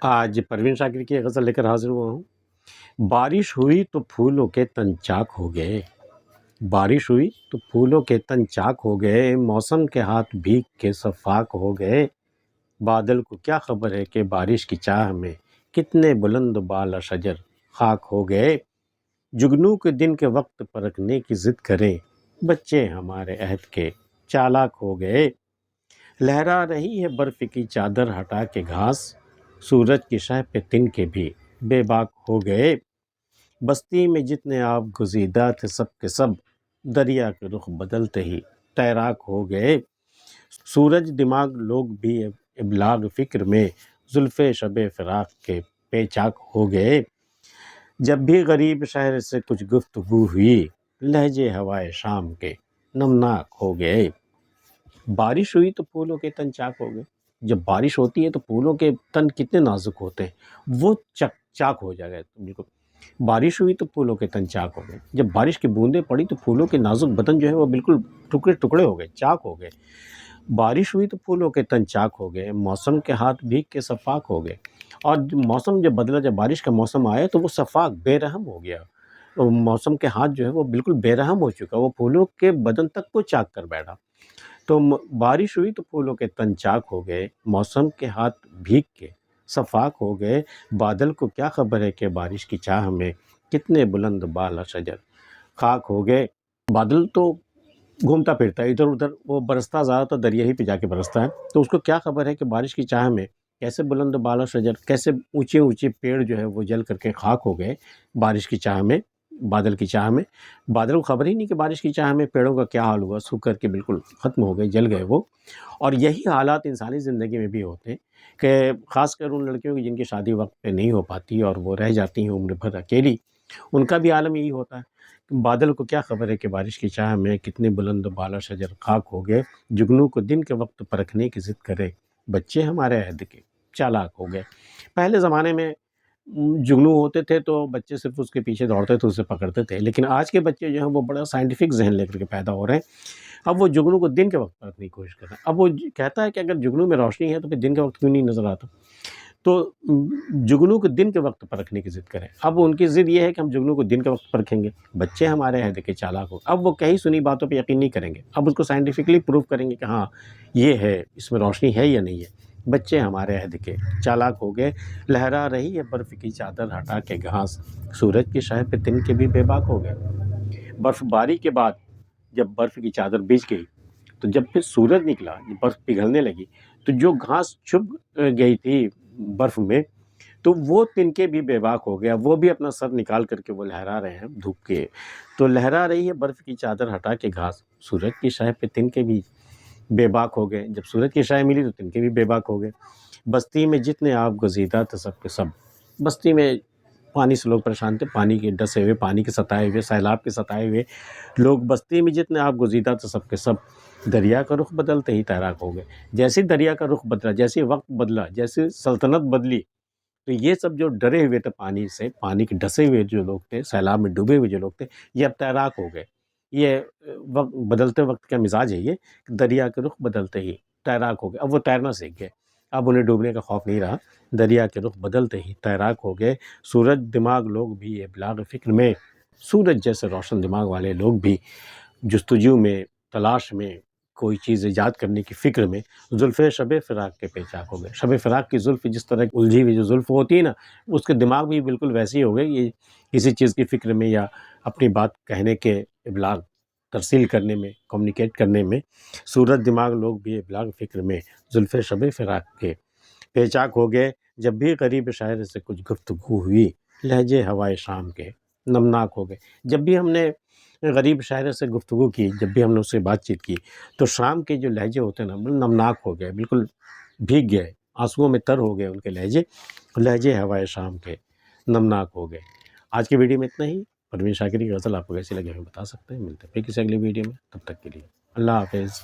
آج پروین شاکر کی ایک غزل لے کر حاضر ہوا ہوں۔ بارش ہوئی تو پھولوں کے تن چاک ہو گئے، بارش ہوئی تو پھولوں کے تن چاک ہو گئے، موسم کے ہاتھ بھیگ کے صفاک ہو گئے۔ بادل کو کیا خبر ہے کہ بارش کی چاہ میں کتنے بلند بالا شجر خاک ہو گئے۔ جگنو کے دن کے وقت پرکھنے کی ضد کریں، بچے ہمارے عہد کے چالاک ہو گئے۔ لہرا رہی ہے برف کی چادر ہٹا کے گھاس، سورج کی شہ پہ تنکے بھی بے باک ہو گئے۔ بستی میں جتنے آب گزیدہ تھے سب کے سب، دریا کے رخ بدلتے ہی تیراک ہو گئے۔ سورج دماغ لوگ بھی ابلاغ فکر میں، زلف شب فراق کے پیچاک ہو گئے۔ جب بھی غریب شہر سے کچھ گفتگو ہوئی، لہجے ہوائے شام کے نمناک ہو گئے۔ بارش ہوئی تو پھولوں کے تن چاک ہو گئے۔ جب بارش ہوتی ہے تو پھولوں کے تن کتنے نازک ہوتے ہیں، وہ چاک ہو جائے گا بالکل۔ بارش ہوئی تو پھولوں کے تن چاک ہو گئے۔ جب بارش کی بوندیں پڑی تو پھولوں کے نازک بدن جو ہے وہ بالکل ٹکڑے ٹکڑے ہو گئے، چاک ہو گئے۔ بارش ہوئی تو پھولوں کے تن چاک ہو گئے، موسم کے ہاتھ بھیگ کے صفاک ہو گئے۔ اور موسم جب بدلا، جب بارش کا موسم آیا تو وہ صفاک بے رحم ہو گیا۔ موسم کے ہاتھ جو ہے وہ بالکل بے رحم ہو چکا، وہ پھولوں کے بدن تک کو چاک کر بیٹھا۔ تو بارش ہوئی تو پھولوں کے تن چاک ہو گئے، موسم کے ہاتھ بھیگ کے صفاک ہو گئے۔ بادل کو کیا خبر ہے کہ بارش کی چاہ میں کتنے بلند بالا شجر خاک ہو گئے۔ بادل تو گھومتا پھرتا ہے ادھر ادھر، وہ برستا زیادہ تر دریا ہی پہ جا کے برستا ہے، تو اس کو کیا خبر ہے کہ بارش کی چاہ میں کیسے بلند بالا شجر، کیسے اونچے اونچے پیڑ جو ہے وہ جل کر کے خاک ہو گئے بارش کی چاہ میں، بادل کی چاہ میں۔ بادل کو خبر ہی نہیں کہ بارش کی چاہ میں پیڑوں کا کیا حال ہوا، سوکھ کر کے بالکل ختم ہو گئے، جل گئے وہ۔ اور یہی حالات انسانی زندگی میں بھی ہوتے ہیں کہ خاص کر ان لڑکیوں کی جن کی شادی وقت پہ نہیں ہو پاتی اور وہ رہ جاتی ہیں عمر بھر اکیلی، ان کا بھی عالم یہی ہوتا ہے۔ بادل کو کیا خبر ہے کہ بارش کی چاہ میں کتنے بلند بالا شجر خاک ہو گئے۔ جگنو کو دن کے وقت پرکھنے کی ضد کرے، بچے ہمارے عہد کے چالاک ہو گئے۔ پہلے زمانے میں جگنو ہوتے تھے تو بچے صرف اس کے پیچھے دوڑتے تھے، اسے پکڑتے تھے، لیکن آج کے بچے جو ہیں وہ بڑا سائنٹیفک ذہن لے کر کے پیدا ہو رہے ہیں۔ اب وہ جگنو کو دن کے وقت پرکھنے کی کوشش کر رہے ہیں۔ اب وہ کہتا ہے کہ اگر جگنو میں روشنی ہے تو پھر دن کے وقت کیوں نہیں نظر آتا، تو جگنو کو دن کے وقت پرکھنے کی ضد کریں۔ اب ان کی ضد یہ ہے کہ ہم جگنو کو دن کے وقت پرکھیں گے، بچے ہمارے عہد کے چالاک ہو۔ اب وہ کہیں سنی باتوں پہ یقین نہیں کریں گے، اب اس کو سائنٹیفکلی پروف کریں گے کہ ہاں یہ ہے، اس میں روشنی ہے یا نہیں ہے۔ بچے ہمارے عہد کے چالاک ہو گئے۔ لہرا رہی ہے برف کی چادر ہٹا کے گھاس، سورج کی شہ پہ تنکے بھی بے باک ہو گئے۔ برف باری کے بعد جب برف کی چادر بچھ گئی تو جب پھر سورج نکلا، برف پگھلنے لگی، تو جو گھاس چھپ گئی تھی برف میں تو وہ تنکے بھی بے باک ہو گیا، وہ بھی اپنا سر نکال کر کے وہ لہرا رہے ہیں دھوپ کے۔ تو لہرا رہی ہے برف کی چادر ہٹا کے گھاس، سورج کی شہ پہ تنکے بھی بے باک ہو گئے۔ جب سورج کی شع ملی تو تنکے بھی بے باک ہو گئے۔ بستی میں جتنے آب گزیدہ تھے سب کے سب، بستی میں پانی سے لوگ پریشان تھے، پانی کے ڈسے ہوئے، پانی کے ستائے ہوئے، سیلاب کے ستائے ہوئے لوگ، بستی میں جتنے آب گزیدہ تھے سب کے سب، دریا کا رخ بدلتے ہی تیراک ہو گئے۔ جیسے دریا کا رخ بدلا، جیسے وقت بدلا، جیسے سلطنت بدلی، تو یہ سب جو ڈرے ہوئے تھے پانی سے، پانی کے ڈسے ہوئے جو لوگ تھے، سیلاب میں ڈوبے ہوئے جو لوگ تھے، یہ اب تیراک ہو گئے۔ یہ وقت بدلتے وقت کا مزاج ہے یہ، کہ دریا کے رخ بدلتے ہی تیراک ہو گئے۔ اب وہ تیرنا سیکھ گئے، اب انہیں ڈوبنے کا خوف نہیں رہا، دریا کے رخ بدلتے ہی تیراک ہو گئے۔ سورج دماغ لوگ بھی ابلاغ فکر میں، سورج جیسے روشن دماغ والے لوگ بھی جستجو میں، تلاش میں، کوئی چیز ایجاد کرنے کی فکر میں، زلف شب فراق کے پیچاک ہو گئے۔ شب فراق کی زلف جس طرح الجھی ہوئی جو زلف ہوتی ہے نا، اس کے دماغ بھی بالکل ویسی ہو گئی، یہ کسی چیز کی فکر میں یا اپنی بات کہنے کے ابلاغ ترسیل کرنے میں، کمیونیکیٹ کرنے میں، سورج دماغ لوگ بھی ابلاغ فکر میں، زلف شب فراق کے پیچاک ہو گئے۔ جب بھی غریب شاعر سے کچھ گفتگو ہوئی، لہجے ہوائے شام کے نمناک ہو گئے۔ جب بھی ہم نے غریب شاعر سے گفتگو کی، جب بھی ہم نے اس سے بات چیت کی، تو شام کے جو لہجے ہوتے ہیں نا، بالکل نمناک ہو گئے، بالکل بھیگ گئے، آنسوؤں میں تر ہو گئے ان کے لہجے ہوائے شام کے نمناک ہو گئے۔ آج کی ویڈیو میں اتنا ہی۔ پروین شاکر کی غزل آپ کو کیسی لگی ہمیں بتا سکتے ہیں۔ ملتے ہیں پھر کسی اگلی ویڈیو میں، تب تک کے لیے اللہ حافظ۔